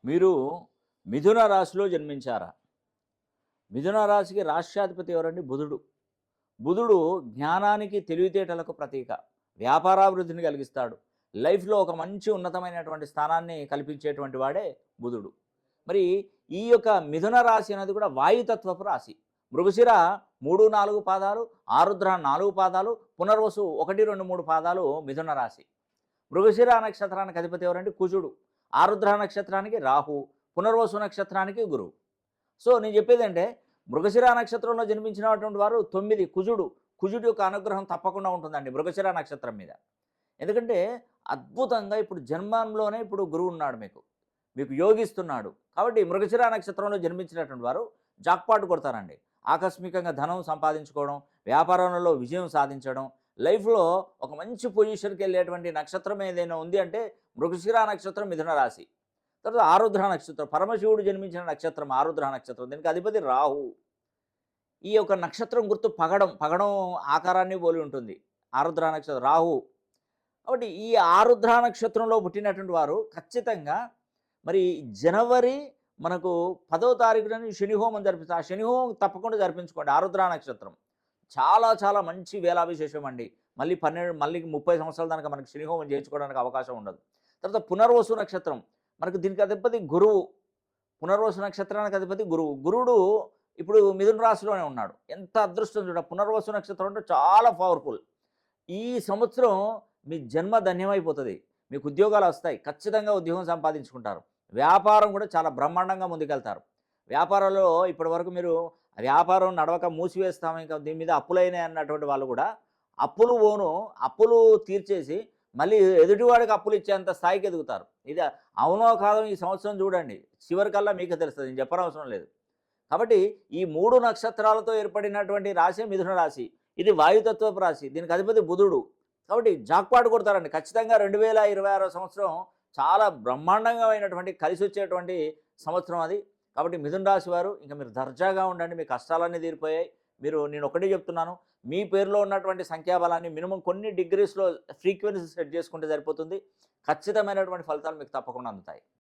మీరు మిథున రాశిలో జన్మించారా? మిథున రాశికి రాష్ట్రాధిపతి ఎవరండి? బుధుడు. బుధుడు జ్ఞానానికి, తెలివితేటలకు ప్రతీక. వ్యాపారాభివృద్ధిని కలిగిస్తాడు. లైఫ్‌లో ఒక మంచి ఉన్నతమైనటువంటి స్థానాన్ని కల్పించేటువంటి వాడే బుధుడు. మరి ఈ యొక్క మిథున రాశి అనేది కూడా వాయుతత్వపు రాశి. మృగశిర 3, 4 పాదాలు, ఆరుద్ర 4 పాదాలు, పునర్వసు 1, 2, 3 పాదాలు మిథున రాశి. మృగశిర నక్షత్రానికి అధిపతి ఎవరండి? కుజుడు. ఆరుద్ర నక్షత్రానికి రాహు, పునర్వసు నక్షత్రానికి గురువు. సో నేను చెప్పేదంటే మృగశిర నక్షత్రంలో జన్మించినటువంటి వారు 9 కుజుడు యొక్క అనుగ్రహం తప్పకుండా ఉంటుందండి మృగశిర నక్షత్రం మీద. ఎందుకంటే అద్భుతంగా ఇప్పుడు జన్మంలోనే ఇప్పుడు గురువు ఉన్నాడు మీకు యోగిస్తున్నాడు. కాబట్టి మృగశిర నక్షత్రంలో జన్మించినటువంటి వారు జాక్పాట్ కొడతారండి. ఆకస్మికంగా ధనం సంపాదించుకోవడం, వ్యాపారంలో విజయం సాధించడం, లైఫ్లో ఒక మంచి పొజిషన్కి వెళ్ళేటువంటి నక్షత్రం ఏదైనా ఉంది అంటే మృగశిర నక్షత్రం, మిథున రాశి. తర్వాత ఆరుద్ర నక్షత్రం, పరమశివుడు జన్మించిన నక్షత్రం ఆరుద్ర నక్షత్రం. దీనికి అధిపతి రాహు. ఈ యొక్క నక్షత్రం గుర్తు పగడం ఆకారాన్ని పోలి ఉంటుంది ఆరుద్ర నక్షత్రం, రాహు. కాబట్టి ఈ ఆరుద్ర నక్షత్రంలో పుట్టినటువంటి వారు ఖచ్చితంగా మరి జనవరి మనకు 10వ తారీఖున శని హోమం జరిపిస్తారు. ఆ శని హోమం తప్పకుండా జరిపించుకోండి. ఆరుద్ర నక్షత్రం చాలా చాలా మంచి వేలావిశేషం అండి. మళ్ళీ 30 సంవత్సరాల దాకా మనకి శని హోమం చేయించుకోవడానికి అవకాశం ఉండదు. తర్వాత పునర్వసు నక్షత్రం, మనకు దీనికి అధిపతి గురువు. పునర్వసు నక్షత్రానికి అధిపతి గురువు. గురుడు ఇప్పుడు మిథున రాశిలోనే ఉన్నాడు. ఎంత అదృష్టం చూడ. పునర్వసు నక్షత్రం అంటే చాలా పవర్ఫుల్. ఈ సంవత్సరం మీ జన్మ ధన్యమైపోతుంది. మీకు ఉద్యోగాలు వస్తాయి. ఖచ్చితంగా ఉద్యోగం సంపాదించుకుంటారు. వ్యాపారం కూడా చాలా బ్రహ్మాండంగా ముందుకెళ్తారు. వ్యాపారంలో ఇప్పటివరకు మీరు వ్యాపారం నడవక మూసివేస్తాము, ఇంకా దీని మీద అప్పులైనాయి అన్నటువంటి వాళ్ళు కూడా అప్పులు తీర్చేసి మళ్ళీ ఎదుటివాడికి అప్పులు ఇచ్చేంత స్థాయికి ఎదుగుతారు. ఇది అవునో కాదో ఈ సంవత్సరం చూడండి, చివరికల్లా మీకు తెలుస్తుంది, నేను చెప్పనవసరం లేదు. కాబట్టి ఈ 3 నక్షత్రాలతో ఏర్పడినటువంటి రాశి మిథున రాశి. ఇది వాయుతత్వపు రాశి. దీనికి అధిపతి బుధుడు. కాబట్టి జాక్పాట్ కొడతారండి ఖచ్చితంగా. 2026 సంవత్సరం చాలా బ్రహ్మాండంగా అయినటువంటి కలిసి వచ్చేటువంటి సంవత్సరం అది. కాబట్టి మిథున రాశి వారు ఇంకా మీరు దర్జాగా ఉండండి. మీ కష్టాలన్నీ తీరిపోయాయి. నేను ఒకటే చెప్తున్నాను, మీ పేరులో ఉన్నటువంటి సంఖ్యాబలాన్ని మినిమం కొన్ని డిగ్రీస్లో ఫ్రీక్వెన్సీ సెట్ చేసుకుంటే సరిపోతుంది. ఖచ్చితమైనటువంటి ఫలితాలు మీకు తప్పకుండా అందుతాయి.